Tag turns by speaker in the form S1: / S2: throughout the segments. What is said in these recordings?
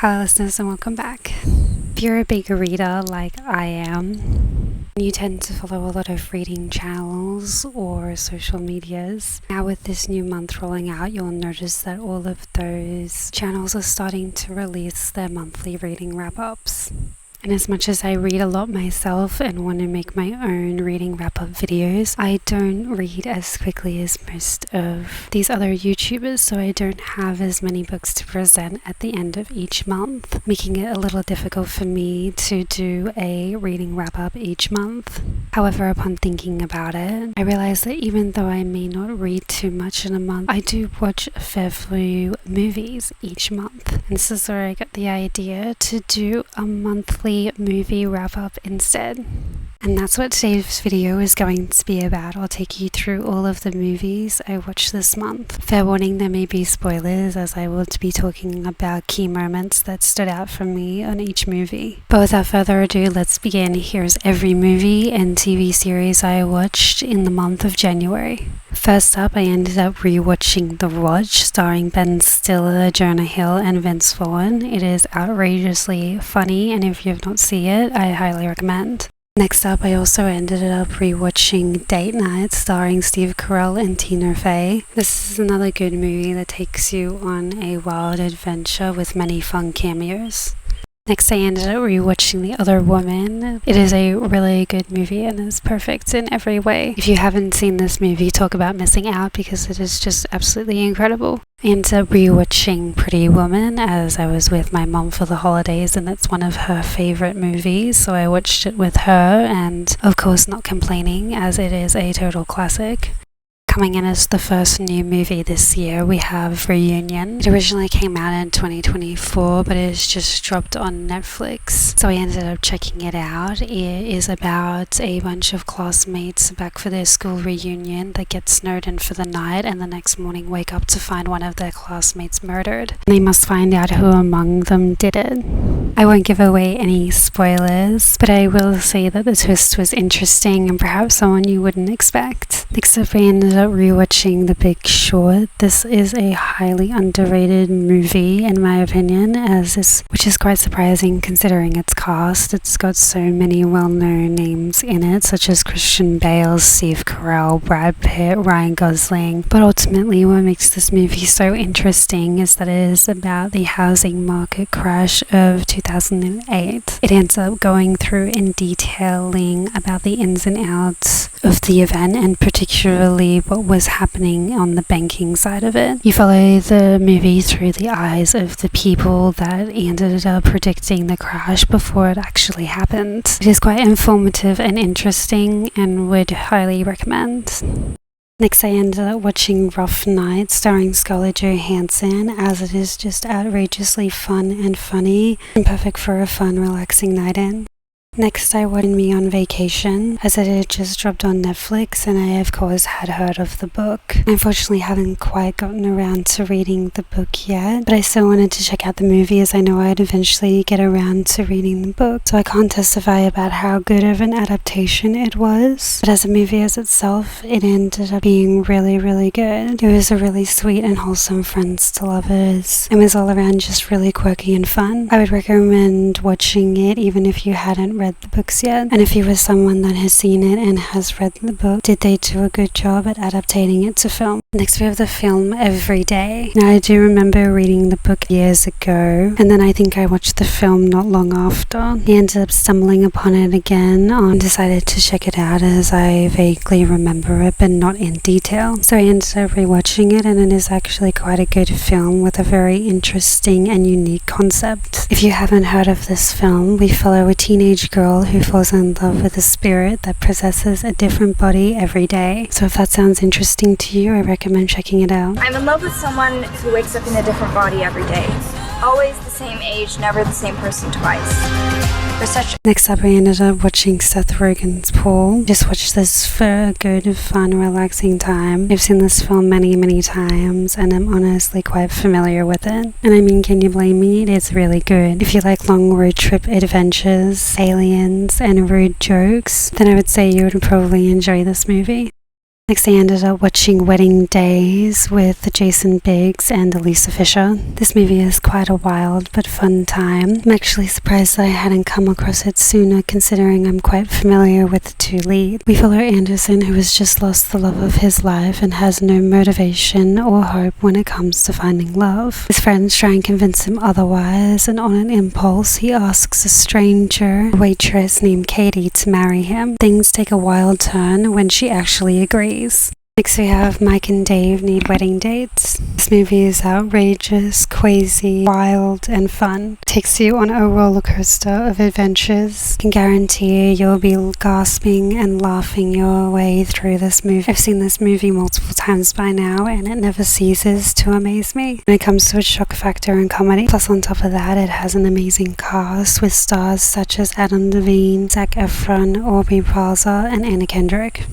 S1: Hello listeners and welcome back. If you're a big reader like I am, you tend to follow a lot of reading channels or social medias. Now with this new month rolling out, you'll notice that all of those channels are starting to release their monthly reading wrap-ups. And as much as I read a lot myself and want to make my own reading wrap-up videos, I don't read as quickly as most of these other YouTubers, so I don't have as many books to present at the end of each month, making it a little difficult for me to do a reading wrap-up each month. However, upon thinking about it, I realized that even though I may not read too much in a month, I do watch a fair few movies each month. And this is where I got the idea to do a monthly movie wrap-up instead. And that's what today's video is going to be about. I'll take you through all of the movies I watched this month. Fair warning, there may be spoilers as I will be talking about key moments that stood out for me on each movie. But without further ado, let's begin. Here's every movie and TV series I watched in the month of January. First up, I ended up rewatching The Watch, starring Ben Stiller, Jonah Hill, and Vince Vaughn. It is outrageously funny, and if you have not seen it, I highly recommend. Next up, I also ended up rewatching Date Night, starring Steve Carell and Tina Fey. This is another good movie that takes you on a wild adventure with many fun cameos. Next, I ended up rewatching The Other Woman. It is a really good movie and is perfect in every way. If you haven't seen this movie, talk about missing out because it is just absolutely incredible. I ended up rewatching Pretty Woman as I was with my mom for the holidays, and it's one of her favorite movies, so I watched it with her and of course not complaining as it is a total classic. Coming in as the first new movie this year, we have Reunion. It originally came out in 2024, but it has just dropped on Netflix, so I ended up checking it out. It is about a bunch of classmates back for their school reunion that get snowed in for the night and the next morning wake up to find one of their classmates murdered. And they must find out who among them did it. I won't give away any spoilers, but I will say that the twist was interesting and perhaps someone you wouldn't expect. Next up, I ended up rewatching The Big Short. This is a highly underrated movie in my opinion, which is quite surprising considering its cast. It's got so many well-known names in it, such as Christian Bale, Steve Carell, Brad Pitt, Ryan Gosling. But ultimately, what makes this movie so interesting is that it is about the housing market crash of 2008. It ends up going through and detailing about the ins and outs of the event and particularly what was happening on the banking side of it. You follow the movie through the eyes of the people that ended up predicting the crash before it actually happened. It is quite informative and interesting and would highly recommend. Next, I ended up watching Rough Night, starring Scarlett Johansson, as it is just outrageously fun and funny and perfect for a fun, relaxing night in. Next, I watched Me on Vacation, as it had just dropped on Netflix and I of course had heard of the book. I unfortunately haven't quite gotten around to reading the book yet, but I still wanted to check out the movie as I know I'd eventually get around to reading the book, so I can't testify about how good of an adaptation it was. But as a movie as itself, it ended up being really, really good. It was a really sweet and wholesome friends to lovers and was all around just really quirky and fun. I would recommend watching it even if you hadn't read the books yet, and if you were someone that has seen it and has read the book, did they do a good job at adaptating it to film? Next, we have the film Every Day. Now, I do remember reading the book years ago, and then I think I watched the film not long after. I ended up stumbling upon it again and decided to check it out as I vaguely remember it, but not in detail. So I ended up rewatching it, and it is actually quite a good film with a very interesting and unique concept. If you haven't heard of this film, we follow a teenage girl who falls in love with a spirit that possesses a different body every day. So if that sounds interesting to you, I recommend checking it out.
S2: I'm in love with someone who wakes up in a different body every day. Always the same age, never the same person twice.
S1: Next up, I ended up watching Seth Rogen's Paul. Just watched this for a good, fun, relaxing time. I've seen this film many, many times and I'm honestly quite familiar with it. And I mean, can you blame me? It is really good. If you like long road trip adventures, aliens, and rude jokes, then I would say you would probably enjoy this movie. Next, I ended up watching Wedding Days with Jason Biggs and Elisa Fisher. This movie is quite a wild but fun time. I'm actually surprised that I hadn't come across it sooner, considering I'm quite familiar with the two leads. We follow Anderson, who has just lost the love of his life and has no motivation or hope when it comes to finding love. His friends try and convince him otherwise, and on an impulse, he asks a stranger waitress named Katie to marry him. Things take a wild turn when she actually agrees. Next we have Mike and Dave Need Wedding Dates. This movie is outrageous, crazy, wild and fun. It takes you on a roller coaster of adventures. I can guarantee you'll be gasping and laughing your way through this movie. I've seen this movie multiple times by now and it never ceases to amaze me when it comes to its shock factor and comedy. Plus on top of that, it has an amazing cast with stars such as Adam Levine, Zac Efron, Aubrey Plaza and Anna Kendrick.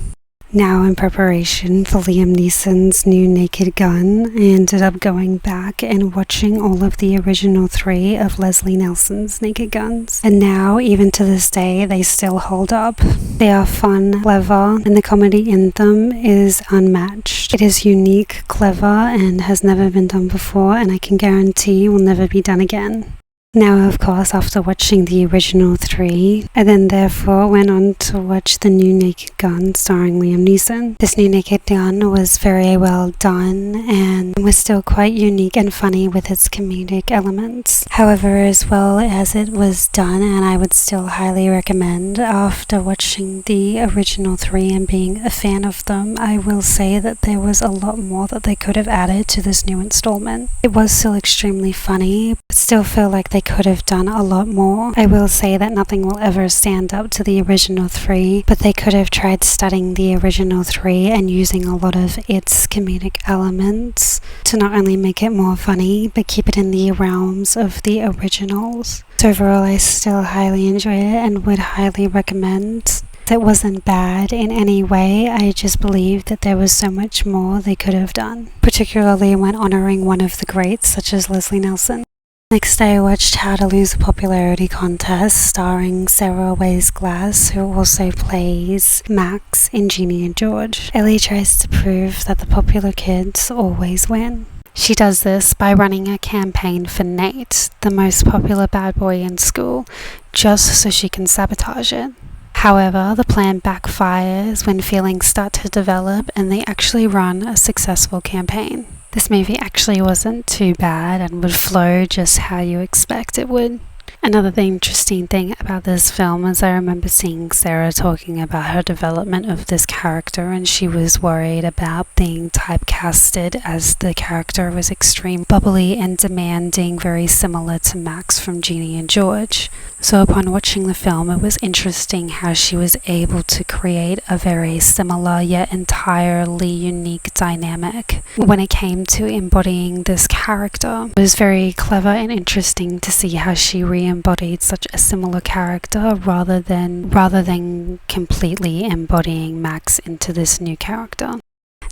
S1: Now, in preparation for Liam Neeson's new Naked Gun, I ended up going back and watching all of the original 3 of Leslie Nielsen's Naked Guns. And now, even to this day, they still hold up. They are fun, clever, and the comedy in them is unmatched. It is unique, clever, and has never been done before, and I can guarantee will never be done again. Now, of course, after watching the original 3, I then therefore went on to watch the new Naked Gun starring Liam Neeson. This new Naked Gun was very well done and was still quite unique and funny with its comedic elements. However, as well as it was done, and I would still highly recommend, after watching the original 3 and being a fan of them, I will say that there was a lot more that they could have added to this new installment. It was still extremely funny, but still feel like they could have done a lot more. I will say that nothing will ever stand up to the original 3, but they could have tried studying the original 3 and using a lot of its comedic elements to not only make it more funny, but keep it in the realms of the originals. So overall, I still highly enjoy it and would highly recommend. It wasn't bad in any way, I just believe that there was so much more they could have done, particularly when honoring one of the greats such as Leslie Nielsen. Next, I watched How to Lose a Popularity Contest starring Sarah Weiss-Glass, who also plays Max in Ginny and George. Ellie tries to prove that the popular kids always win. She does this by running a campaign for Nate, the most popular bad boy in school, just so she can sabotage it. However, the plan backfires when feelings start to develop and they actually run a successful campaign. This movie actually wasn't too bad and would flow just how you expect it would. Another interesting thing about this film is I remember seeing Sarah talking about her development of this character, and she was worried about being typecasted as the character was extreme, bubbly and demanding, very similar to Max from Ginny and George. So upon watching the film, it was interesting how she was able to create a very similar yet entirely unique dynamic when it came to embodying this character. It was very clever and interesting to see how she embodied such a similar character rather than completely embodying Max into this new character.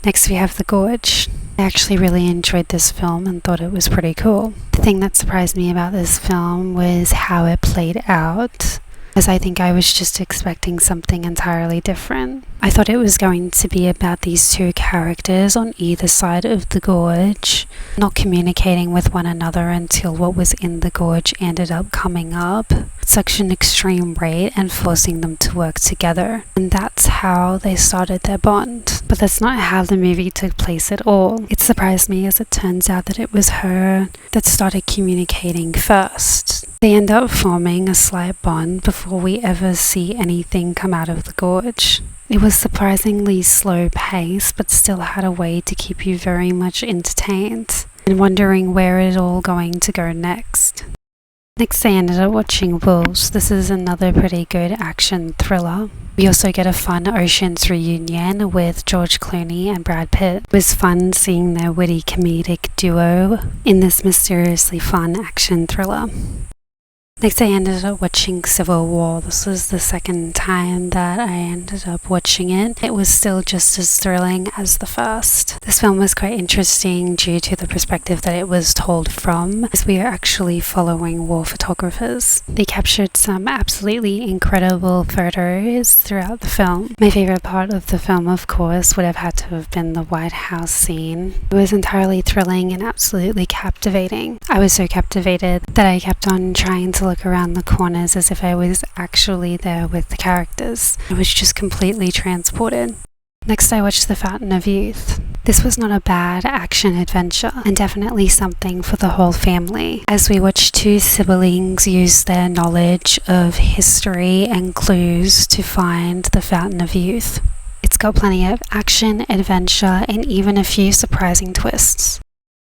S1: Next we have The Gorge. I actually really enjoyed this film and thought it was pretty cool. The thing that surprised me about this film was how it played out, as I think I was just expecting something entirely different. I thought it was going to be about these two characters on either side of the gorge, not communicating with one another until what was in the gorge ended up coming up at such an extreme rate and forcing them to work together. And that's how they started their bond. But that's not how the movie took place at all. It surprised me as it turns out that it was her that started communicating first. They end up forming a slight bond before we ever see anything come out of the gorge. It was surprisingly slow pace, but still had a way to keep you very much entertained and wondering where it all going to go next. Next, I ended up watching Wolves. This is another pretty good action thriller. We also get a fun Ocean's reunion with George Clooney and Brad Pitt. It was fun seeing their witty comedic duo in this mysteriously fun action thriller. Next, I ended up watching Civil War. This was the second time that I ended up watching it. It was still just as thrilling as the first. This film was quite interesting due to the perspective that it was told from, as we are actually following war photographers. They captured some absolutely incredible photos throughout the film. My favorite part of the film, of course, would have had to have been the White House scene. It was entirely thrilling and absolutely captivating. I was so captivated that I kept on trying to look around the corners as if I was actually there with the characters. I was just completely transported. Next, I watched The Fountain of Youth. This was not a bad action adventure, and definitely something for the whole family, as we watched two siblings use their knowledge of history and clues to find the Fountain of Youth. It's got plenty of action, adventure, and even a few surprising twists.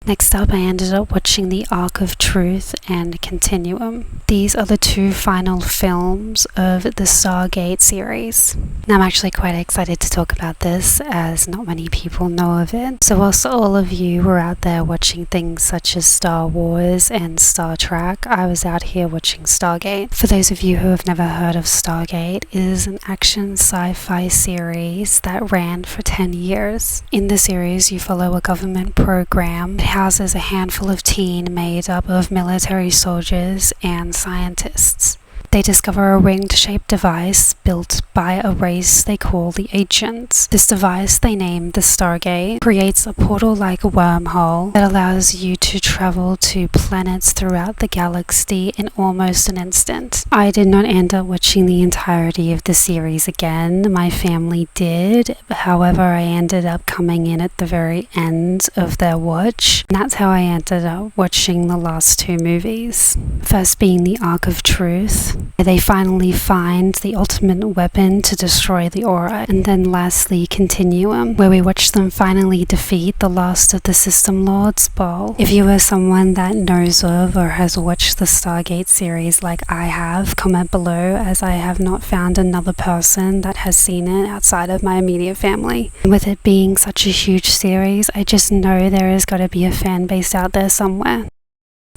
S1: Next up, I ended up watching The Arc of Truth and Continuum. These are the two final films of the Stargate series. And I'm actually quite excited to talk about this, as not many people know of it. So whilst all of you were out there watching things such as Star Wars and Star Trek, I was out here watching Stargate. For those of you who have never heard of Stargate, it is an action sci-fi series that ran for 10 years. In the series, you follow a government program. It houses a handful of teens made up of military soldiers and scientists. They discover a ringed-shaped device built by a race they call the Ancients. This device, they name the Stargate, creates a portal-like wormhole that allows you to travel to planets throughout the galaxy in almost an instant. I did not end up watching the entirety of the series again. My family did. However, I ended up coming in at the very end of their watch. And that's how I ended up watching the last two movies. First being The Arc of Truth. They finally find the ultimate weapon to destroy the aura. And then lastly, Continuum, where we watch them finally defeat the last of the System Lords, Ball. If you are someone that knows of or has watched the Stargate series like I have, comment below, as I have not found another person that has seen it outside of my immediate family. And with it being such a huge series, I just know there has got to be a fan base out there somewhere.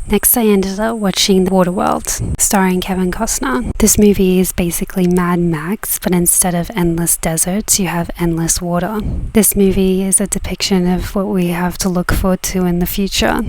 S1: Next, I ended up watching Waterworld, starring Kevin Costner. This movie is basically Mad Max, but instead of endless deserts, you have endless water. This movie is a depiction of what we have to look forward to in the future.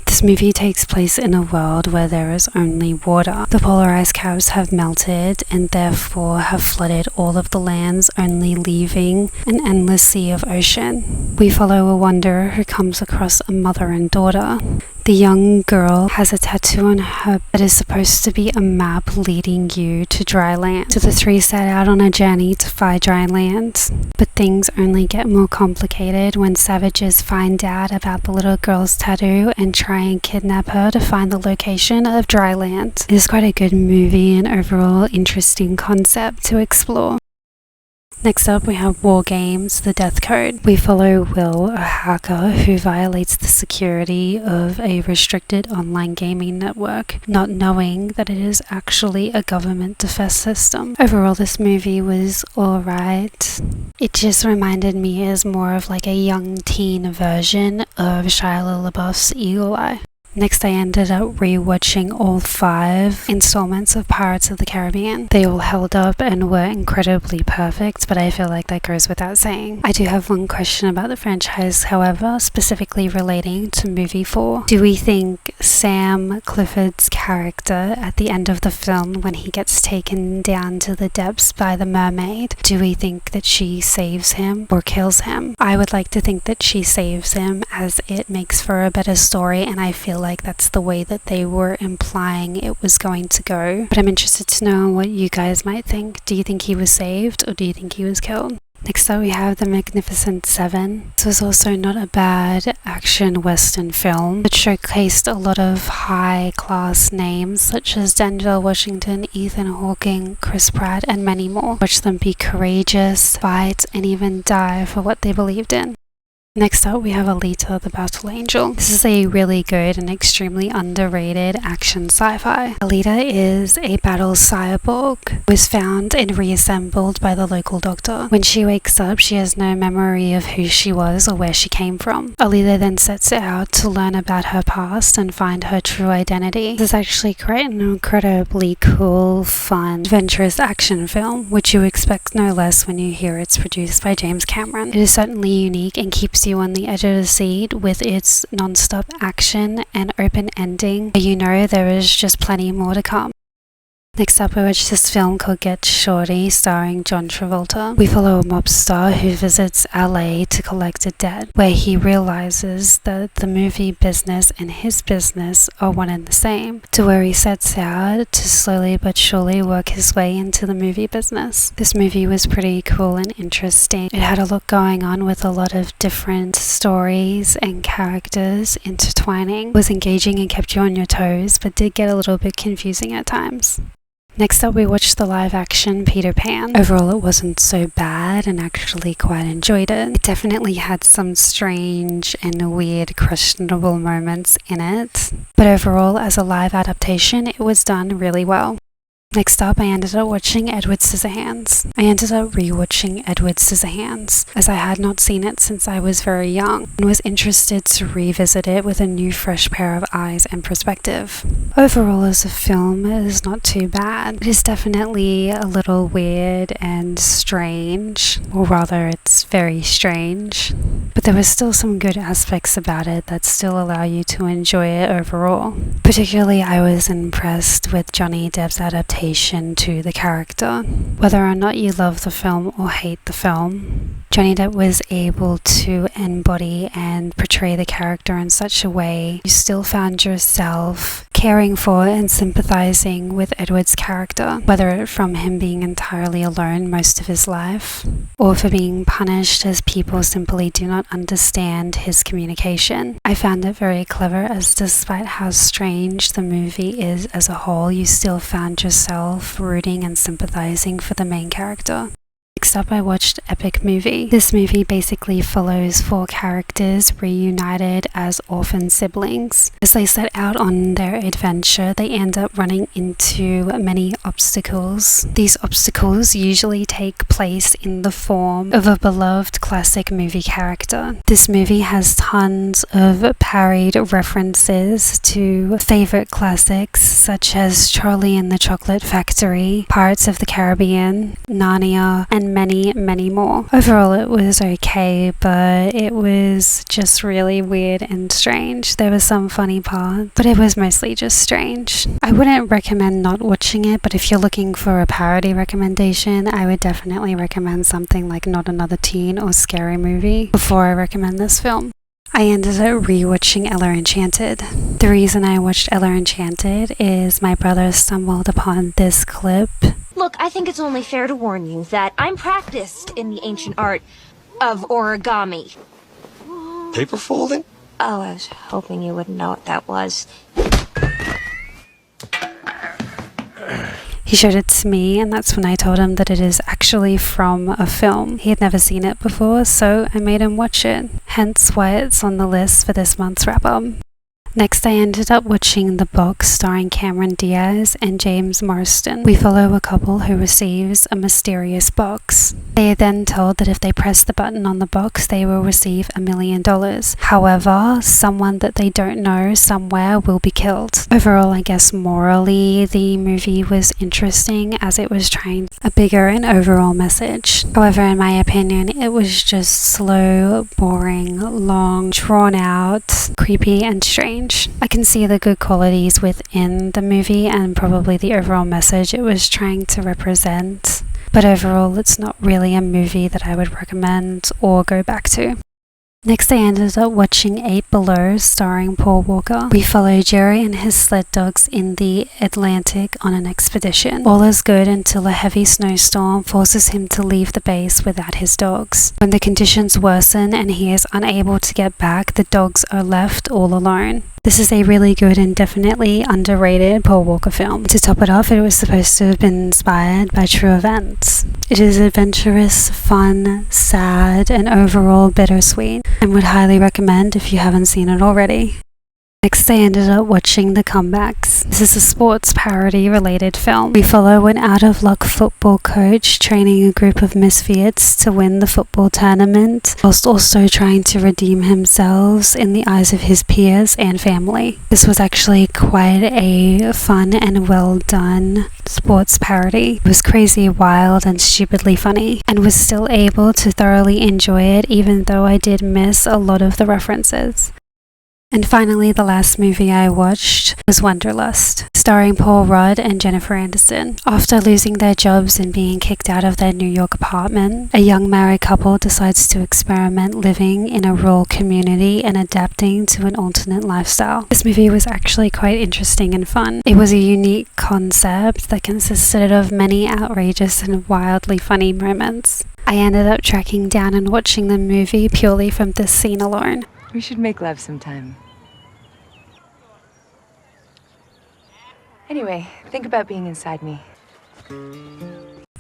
S1: This movie takes place in a world where there is only water. The polar ice caps have melted and therefore have flooded all of the lands, only leaving an endless sea of ocean. We follow a wanderer who comes across a mother and daughter. The young girl has a tattoo on her that is supposed to be a map leading you to dry land. So the three set out on a journey to find dry land. But things only get more complicated when savages find out about the little girl's tattoo and try and kidnap her to find the location of dry land. It is quite a good movie and overall interesting concept to explore. Next up, we have War Games: The Death Code. We follow Will, a hacker who violates the security of a restricted online gaming network, not knowing that it is actually a government defense system. Overall, this movie was alright. It just reminded me as more of like a young teen version of Shia LaBeouf's Eagle Eye. Next, I ended up rewatching all 5 installments of Pirates of the Caribbean. They all held up and were incredibly perfect, but I feel like that goes without saying. I do have one question about the franchise, however, specifically relating to movie 4. Do we think Sam Clifford's character at the end of the film, when he gets taken down to the depths by the mermaid, do we think that she saves him or kills him? I would like to think that she saves him, as it makes for a better story, and I feel like that's the way that they were implying it was going to go. But I'm interested to know what you guys might think. Do you think he was saved or do you think he was killed? Next up, we have The Magnificent Seven. This was also not a bad action western film. It showcased a lot of high-class names such as Denzel Washington, Ethan Hawke, Chris Pratt, and many more. Watch them be courageous, fight, and even die for what they believed in. Next up, we have Alita, the Battle Angel. This is a really good and extremely underrated action sci-fi. Alita is a battle cyborg who is found and reassembled by the local doctor. When she wakes up, she has no memory of who she was or where she came from. Alita then sets out to learn about her past and find her true identity. This is actually quite an incredibly cool, fun, adventurous action film, which you expect no less when you hear it's produced by James Cameron. It is certainly unique and keeps you on the edge of the seat with its non-stop action and open ending, but you know there is just plenty more to come. Next up, we watch this film called Get Shorty, starring John Travolta. We follow a mob star who visits LA to collect a debt, where he realizes that the movie business and his business are one and the same, to where he sets out to slowly but surely work his way into the movie business. This movie was pretty cool and interesting. It had a lot going on with a lot of different stories and characters intertwining. It was engaging and kept you on your toes, but did get a little bit confusing at times. Next up, we watched the live-action Peter Pan. Overall, it wasn't so bad and actually quite enjoyed it. It definitely had some strange and weird, questionable moments in it, but overall, as a live adaptation, it was done really well. Next up, I ended up watching Edward Scissorhands. I ended up rewatching Edward Scissorhands, as I had not seen it since I was very young, and was interested to revisit it with a new fresh pair of eyes and perspective. Overall, as a film, it is not too bad. It is definitely a little weird and strange, or rather, it's very strange, but there were still some good aspects about it that still allow you to enjoy it overall. Particularly, I was impressed with Johnny Depp's adaptation to the character. Whether or not you love the film or hate the film, Johnny Depp was able to embody and portray the character in such a way you still found yourself caring for and sympathizing with Edward's character, whether from him being entirely alone most of his life, or for being punished as people simply do not understand his communication. I found it very clever, as despite how strange the movie is as a whole, you still found yourself rooting and sympathizing for the main character. Next up, I watched Epic Movie. This movie basically follows 4 characters reunited as orphan siblings. As they set out on their adventure, they end up running into many obstacles. These obstacles usually take place in the form of a beloved classic movie character. This movie has tons of parodied references to favorite classics such as Charlie and the Chocolate Factory, Pirates of the Caribbean, Narnia, and many more. Overall, it was okay, but it was just really weird and strange. There were some funny parts, but it was mostly just strange. I wouldn't recommend not watching it, but if you're looking for a parody recommendation, I would definitely recommend something like Not Another Teen or Scary Movie before I recommend this film. I ended up rewatching Ella Enchanted. The reason I watched Ella Enchanted is my brother stumbled upon this clip.
S3: Look, I think it's only fair to warn you that I'm practiced in the ancient art of origami.
S4: Paper folding?
S3: Oh, I was hoping you wouldn't know what that was.
S1: He showed it to me, and that's when I told him that it is actually from a film. He had never seen it before, so I made him watch it, hence why it's on the list for this month's wrap-up. Next, I ended up watching The Box, starring Cameron Diaz and James Marsden. We follow a couple who receives a mysterious box. They are then told that if they press the button on the box, they will receive $1 million. However, someone that they don't know somewhere will be killed. Overall, I guess morally, the movie was interesting as it was trying a bigger and overall message. However, in my opinion, it was just slow, boring, long, drawn out, creepy, and strange. I can see the good qualities within the movie and probably the overall message it was trying to represent, but overall it's not really a movie that I would recommend or go back to. Next, I ended up watching 8 Below, starring Paul Walker. We follow Jerry and his sled dogs in the Atlantic on an expedition. All is good until a heavy snowstorm forces him to leave the base without his dogs. When the conditions worsen and he is unable to get back, the dogs are left all alone. This is a really good and definitely underrated Paul Walker film. To top it off, it was supposed to have been inspired by true events. It is adventurous, fun, sad, and overall bittersweet, and would highly recommend if you haven't seen it already. Next, I ended up watching The Comebacks. This is a sports parody related film. We follow an out-of-luck football coach training a group of misfits to win the football tournament, whilst also trying to redeem himself in the eyes of his peers and family. This was actually quite a fun and well done sports parody. It was crazy, wild, and stupidly funny, and was still able to thoroughly enjoy it even though I did miss a lot of the references. And finally, the last movie I watched was Wanderlust, starring Paul Rudd and Jennifer Aniston. After losing their jobs and being kicked out of their New York apartment, a young married couple decides to experiment living in a rural community and adapting to an alternate lifestyle. This movie was actually quite interesting and fun. It was a unique concept that consisted of many outrageous and wildly funny moments. I ended up tracking down and watching the movie purely from this scene alone.
S5: We should make love sometime. Anyway, think about being inside me.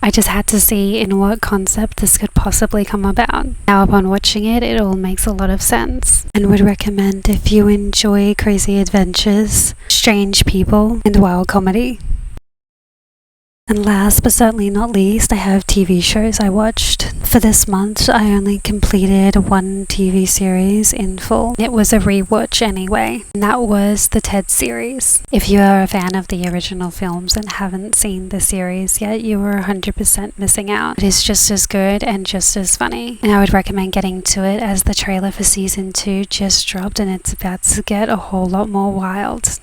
S1: I just had to see in what concept this could possibly come about. Now upon watching it, it all makes a lot of sense, and would recommend if you enjoy crazy adventures, strange people, and wild comedy. And last but certainly not least, I have TV shows I watched. For this month, I only completed one TV series in full. It was a rewatch anyway, and that was the Ted series. If you are a fan of the original films and haven't seen the series yet, you are 100% missing out. It is just as good and just as funny, and I would recommend getting to it as the trailer for season 2 just dropped and it's about to get a whole lot more wild.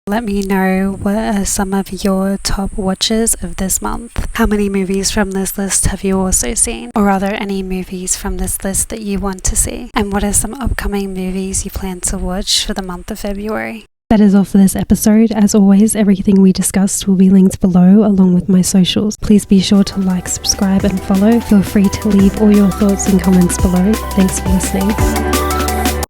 S1: Let me know what are some of your top watches of this month. How many movies from this list have you also seen? Or are there any movies from this list that you want to see? And what are some upcoming movies you plan to watch for the month of February?
S6: That is all for this episode. As always, everything we discussed will be linked below along with my socials. Please be sure to like, subscribe and follow. Feel free to leave all your thoughts and comments below. Thanks for listening.